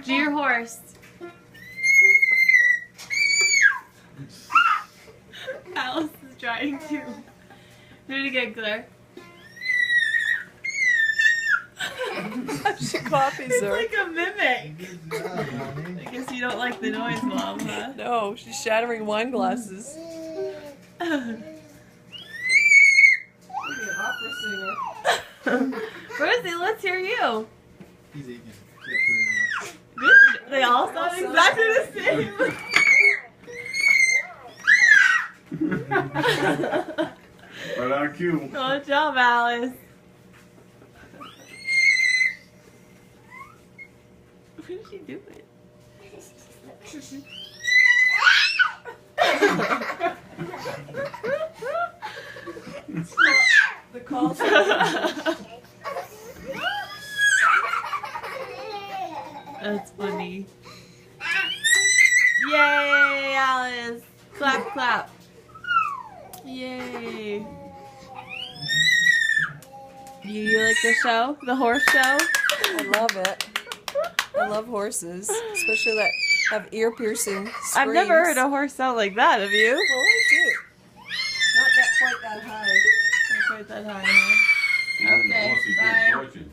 Do your horse. Alice is trying to. Do it again, Claire. She copies It's her. like a mimic. Good job, honey. I guess you don't like the noise, Mom, huh? No, she's shattering wine glasses. Rosie, let's hear you. He's eating it. Good. They all sound exactly the same. Right on cue. Good job, Alice. What is she doing? The calls. That's funny. Yay, Alice! Clap, clap. Yay. You like the show? The horse show? I love it. I love horses, especially that have ear-piercing screams. I've never heard a horse sound like that, have you? Well, I do. Not that quite that high. Not quite that high, huh? Okay, bye.